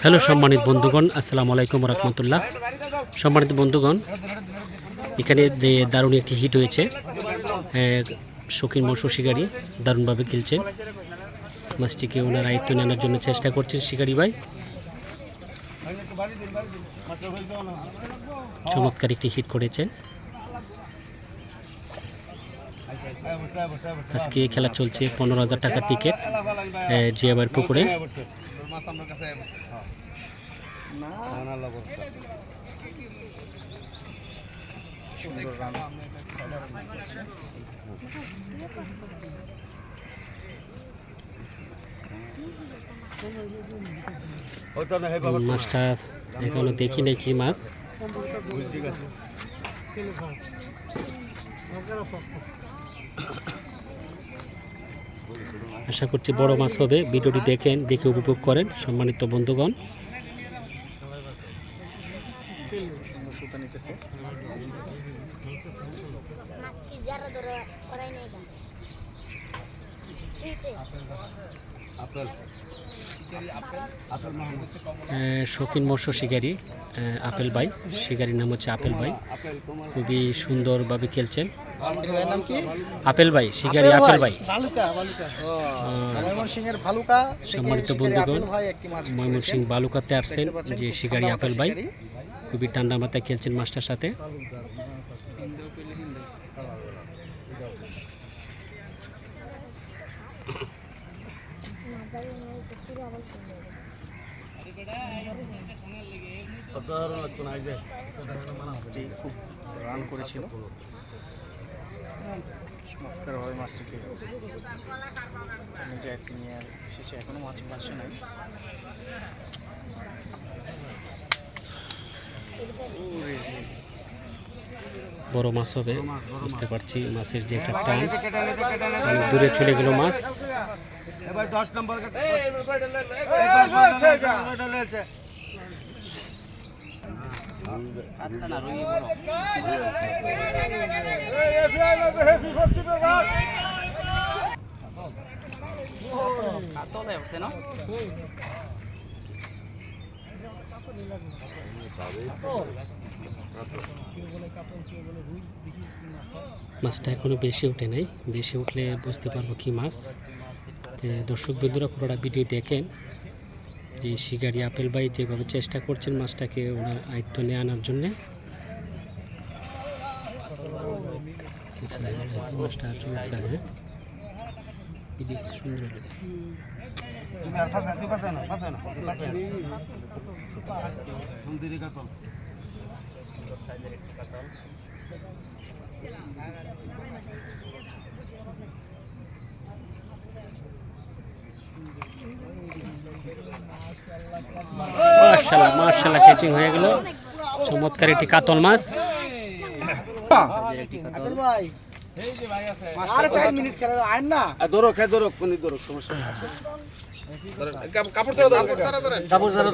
Hello সম্মানিত বন্ধুগণ, আসসালামু আলাইকুম রহমতুল্লাহ। সম্মানিত বন্ধুগণ, এখানে দারুণ একটি হিট হয়েছে। শৌখিন মৎস্য শিকারী দারুণভাবে খেলছেন। মাছটিকে ওনার আয়ত্ত নেওয়ার জন্য চেষ্টা করছেন শিকারী ভাই। চমৎকার একটি হিট করেছেন। আজকে খেলা চলছে 15,000 টাকার টিকিট জিয়াবার পুকুরে। মাছটা এখনো দেখি নাই কি মাছ। আশা করছি বড় মাছ হবে। ভিডিওটি দেখে উপভোগ করেন সম্মানিত বন্ধুগণ। শৌখিন মৎস্য শিকারী আপেল ভাই, শিকারীর নাম হচ্ছে আপেল ভাই। খুবই সুন্দরভাবে খেলছেন। আপেল ভাই, শিকারী আপেল ভাই। সম্মানিত বন্ধুগণ, ময়মনসিংহ বালুকাতে আসছেন যে শিকারী আপেল ভাই। খুবই ঠান্ডা মাথায় খেলছেন মাছটার সাথে। খুব রান করেছিল, চমৎকারভাবে মাছটিকে নিজে নিয়ে শেষে এখনো মাছ পাচ্ছে নাই। বড় মাছ হবে বুঝতে পারছি। মাছের যে একটা টান, অনেক দূরে চলে গেল মাছ। মাছটা এখনো বেশি উঠে নাই। বেশি উঠলে বুঝতে পারবো কি মাছ। দর্শক বন্ধুরা পুরোটা ভিডিও দেখেন যে শিকারী আপেল ভাই যেভাবে চেষ্টা করছেন মাছটাকে ওনার আয়ত্ত নিয়ে আনার জন্যে। মাছটা চমৎকার, সুন্দর। মাশাআল্লাহ ক্যাচিং হয়ে গেল। চমৎকার একটি কাতল মাছ। কাপড় ছাড়া